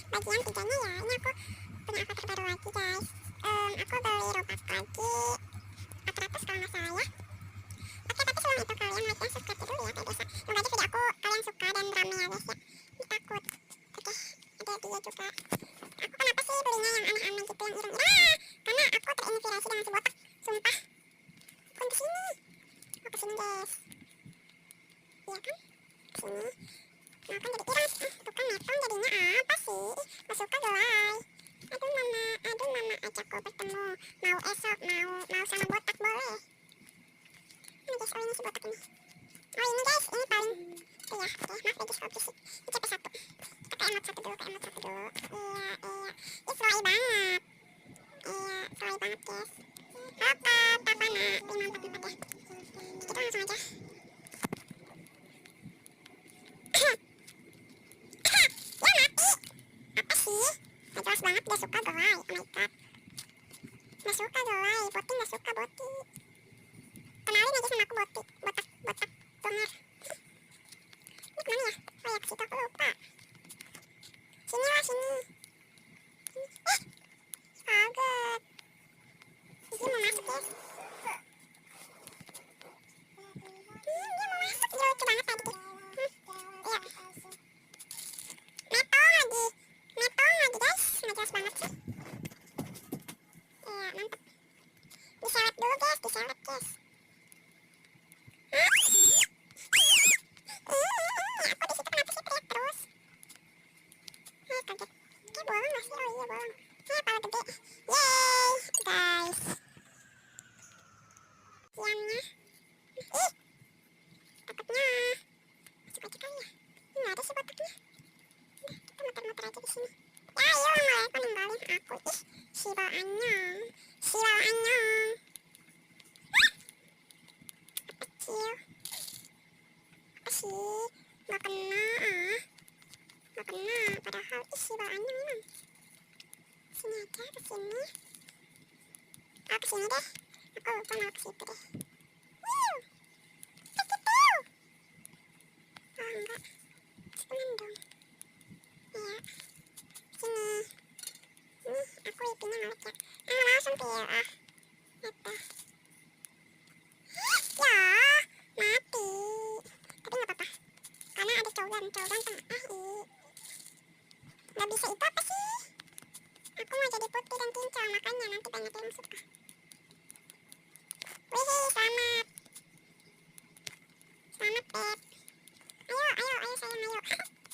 bagian tiganya ya. Ini aku punya avatar baru lagi guys. Aku beli Robux lagi 400 kalau nggak salah ya. Oke, tapi sebelum itu kalian like dan subscribe dulu ya kayak biasa. Semoga aja video aku kalian suka dan rame ya guys ya. Ini takut. Oke, ada dia juga. Aku kenapa sih belinya yang aneh-aneh gitu, yang ireng-ireng? Karena aku terinspirasi dengan si botak. Sumpah. Aku kesini. Aku kesini guys. Iya kan? Kesini. Nah kan jadi ireng. Tuh kan metong jadinya apa sih? Gak suka gelai. Aduh mama ajakku bertemu. Mau esok, mau sama botak boleh. Ini guys, oh ini si botak ini. Oh ini guys, ini paling. Iya, oke, maaf ya guys kalau berisik. Ini CP1. Kita ke emot satu dulu, ke emot satu dulu. Iya. Ih, slow banget. Iya, slow banget guys. Oke, tapana. 544 ya. Kita langsung aja. Ya mati. Apa sih? Gak jelas banget, gak suka gelai. Oh my god. Gak suka gelai, boti gak suka boti. Kenalin aja sama aku boti. Botak tonger. Ini kemana ya? Oh ya, ke situ aku lupa. Sini lah, sini. Kaget. Dia mau masuk guys. Dia mau masuk, dia lucu banget tadi. Iya. Metong lagi guys. Nggak jelas banget sih. Iya, mantap. Diselet dulu guys, diselet guys. Aku di situ kenapa sih teriak terus? Kaget. Kayak bolong nggak sih? Oh iya bolong. Pala gede. Yeay, guys. Siangnya. Ih, takutnya. Masuk aja kali ya. Ini nggak ada sih botaknya. Udah, kita muter-muter aja di sini. Ya, iya mulai aku ninggalin aku. Ih, Shiba anyong. Shiba anyong. Kecil. Apa sih? Nggak kena Nggak kena. Padahal ih Shiba anyong emang. Sini aja, kesini. Oh, kesini deh. Aku lupa mau kesitu deh. Kesitu. Oh, enggak. Sepenan dong. Iya. Sini. Aku ipinnya ngelik ya. Langsung pil. Gitu. Ya, mati. Tapi nggak apa-apa. Karena ada cowok ganteng. Nggak bisa itu apa sih? Aku mau jadi putih dan kinclong, makanya nanti banyak yang suka. Wih, selamat. Selamat, Beb. Ayo sayang, ayo.